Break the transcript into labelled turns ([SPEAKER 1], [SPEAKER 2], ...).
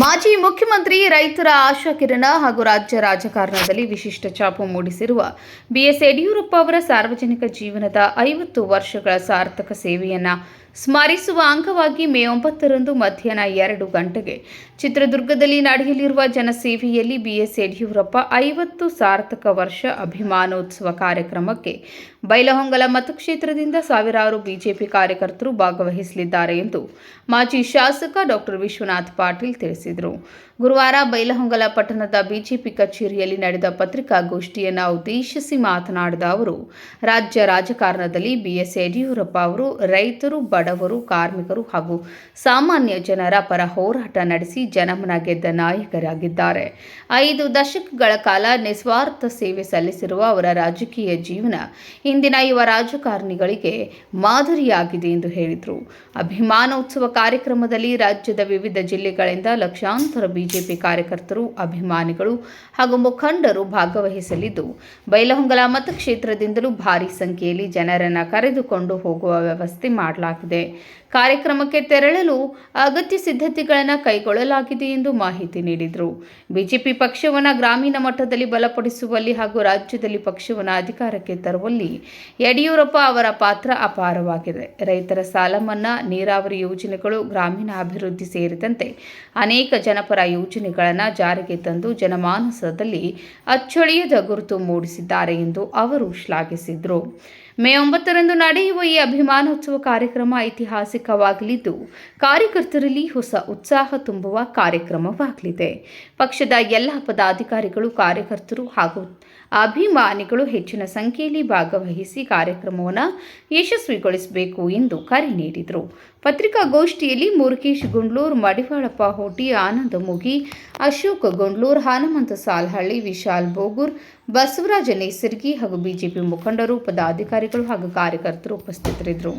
[SPEAKER 1] ಮಾಜಿ ಮುಖ್ಯಮಂತ್ರಿ ರೈತರ ಆಶಾಕಿರಣ ಹಾಗೂ ರಾಜ್ಯ ರಾಜಕಾರಣದಲ್ಲಿ ವಿಶಿಷ್ಟ ಛಾಪು ಮೂಡಿಸಿರುವ ಬಿಎಸ್ ಯಡಿಯೂರಪ್ಪ ಅವರ ಸಾರ್ವಜನಿಕ ಜೀವನದ 50 ವರ್ಷಗಳ ಸಾರ್ಥಕ ಸೇವೆಯನ್ನು ಸ್ಮರಿಸುವ ಅಂಗವಾಗಿ ಮೇ 9ರಂದು ಮಧ್ಯಾಹ್ನ 2 ಗಂಟೆಗೆ ಚಿತ್ರದುರ್ಗದಲ್ಲಿ ನಡೆಯಲಿರುವ ಜನಸೇವೆಯಲ್ಲಿ ಬಿಎಸ್ ಯಡಿಯೂರಪ್ಪ 50 ಸಾರ್ಥಕ ವರ್ಷ ಅಭಿಮಾನೋತ್ಸವ ಕಾರ್ಯಕ್ರಮಕ್ಕೆ ಬೈಲಹೊಂಗಲ ಮತಕ್ಷೇತ್ರದಿಂದ ಸಾವಿರಾರು ಬಿಜೆಪಿ ಕಾರ್ಯಕರ್ತರು ಭಾಗವಹಿಸಲಿದ್ದಾರೆ ಎಂದು ಮಾಜಿ ಶಾಸಕ ಡಾಕ್ಟರ್ ವಿಶ್ವನಾಥ್ ಪಾಟೀಲ್ ತಿಳಿಸಿದರು. ಗುರುವಾರ ಬೈಲಹೊಂಗಲ ಪಟ್ಟಣದ ಬಿಜೆಪಿ ಕಚೇರಿಯಲ್ಲಿ ನಡೆದ ಪತ್ರಿಕಾಗೋಷ್ಠಿಯನ್ನು ಉದ್ದೇಶಿಸಿ ಮಾತನಾಡಿದ ಅವರು, ರಾಜ್ಯ ರಾಜಕಾರಣದಲ್ಲಿ ಬಿಎಸ್ ಯಡಿಯೂರಪ್ಪ ಅವರು ರೈತರು, ಬಡವರು, ಕಾರ್ಮಿಕರು ಹಾಗೂ ಸಾಮಾನ್ಯ ಜನರ ಪರ ಹೋರಾಟ ನಡೆಸಿ ಜನಮನ ಗೆದ್ದ ನಾಯಕರಾಗಿದ್ದಾರೆ. 5 ದಶಕಗಳ ಕಾಲ ನಿಸ್ವಾರ್ಥ ಸೇವೆ ಸಲ್ಲಿಸಿರುವ ಅವರ ರಾಜಕೀಯ ಜೀವನ ಇಂದಿನ ಯುವ ರಾಜಕಾರಣಿಗಳಿಗೆ ಮಾದರಿಯಾಗಿದೆ ಎಂದು ಹೇಳಿದರು. ಅಭಿಮಾನೋತ್ಸವ ಕಾರ್ಯಕ್ರಮದಲ್ಲಿ ರಾಜ್ಯದ ವಿವಿಧ ಜಿಲ್ಲೆಗಳಿಂದ ಲಕ್ಷಾಂತರ ಬಿಜೆಪಿ ಕಾರ್ಯಕರ್ತರು, ಅಭಿಮಾನಿಗಳು ಹಾಗೂ ಮುಖಂಡರು ಭಾಗವಹಿಸಲಿದ್ದು, ಬೈಲಹೊಂಗಲ ಮತಕ್ಷೇತ್ರದಿಂದಲೂ ಭಾರೀ ಸಂಖ್ಯೆಯಲ್ಲಿ ಜನರನ್ನು ಕರೆದುಕೊಂಡು ಹೋಗುವ ವ್ಯವಸ್ಥೆ ಮಾಡಲಾಗಿದೆ. ಕಾರ್ಯಕ್ರಮಕ್ಕೆ ತೆರಳಲು ಅಗತ್ಯ ಸಿದ್ಧತೆಗಳನ್ನು ಕೈಗೊಳ್ಳಲಾಗಿದೆ ಎಂದು ಮಾಹಿತಿ ನೀಡಿದರು. ಬಿಜೆಪಿ ಪಕ್ಷವನ್ನು ಗ್ರಾಮೀಣ ಮಟ್ಟದಲ್ಲಿ ಬಲಪಡಿಸುವಲ್ಲಿ ಹಾಗೂ ರಾಜ್ಯದಲ್ಲಿ ಪಕ್ಷವನ್ನು ಅಧಿಕಾರಕ್ಕೆ ತರುವಲ್ಲಿ ಯಡಿಯೂರಪ್ಪ ಅವರ ಪಾತ್ರ ಅಪಾರವಾಗಿದೆ. ರೈತರ ಸಾಲ ಮನ್ನಾ, ನೀರಾವರಿ ಯೋಜನೆಗಳು, ಗ್ರಾಮೀಣ ಅಭಿವೃದ್ಧಿ ಸೇರಿದಂತೆ ಅನೇಕ ಜನಪರ ಯೋಜನೆಗಳನ್ನು ಜಾರಿಗೆ ತಂದು ಜನಮಾನಸದಲ್ಲಿ ಅಚ್ಚಳಿಯದ ಗುರುತು ಮೂಡಿಸಿದ್ದಾರೆ ಎಂದು ಅವರು ಶ್ಲಾಘಿಸಿದರು. ಮೇ 9ರಂದು ನಡೆಯುವ ಈ ಅಭಿಮಾನೋತ್ಸವ ಕಾರ್ಯಕ್ರಮ ಐತಿಹಾಸಿಕವಾಗಲಿದ್ದು, ಕಾರ್ಯಕರ್ತರಲ್ಲಿ ಹೊಸ ಉತ್ಸಾಹ ತುಂಬುವ ಕಾರ್ಯಕ್ರಮವಾಗಲಿದೆ. ಪಕ್ಷದ ಎಲ್ಲ ಪದಾಧಿಕಾರಿಗಳು, ಕಾರ್ಯಕರ್ತರು ಹಾಗೂ ಅಭಿಮಾನಿಗಳು ಹೆಚ್ಚಿನ ಸಂಖ್ಯೆಯಲ್ಲಿ ಭಾಗವಹಿಸಿ ಕಾರ್ಯಕ್ರಮವನ್ನು ಯಶಸ್ವಿಗೊಳಿಸಬೇಕು ಎಂದು ಕರೆ ನೀಡಿದರು. ಪತ್ರಿಕಾಗೋಷ್ಠಿಯಲ್ಲಿ ಮುರುಗೇಶ್ ಗುಂಡ್ಲೂರ್, ಮಡಿವಾಳಪ್ಪ ಹೋಟಿ, ಆನಂದ ಮುಗಿ, ಅಶೋಕ್ ಗುಂಡ್ಲೂರ್, ಹನುಮಂತ ಸಾಲಹಳ್ಳಿ, ವಿಶಾಲ್ ಬೋಗೂರ್, ಬಸವರಾಜ ನೇಸರ್ಗಿ ಹಾಗೂ ಬಿಜೆಪಿ ಮುಖಂಡರು, ಪದಾಧಿಕಾರಿಗಳು ಹಾಗೂ ಕಾರ್ಯಕರ್ತರು ಉಪಸ್ಥಿತರಿದ್ದರು.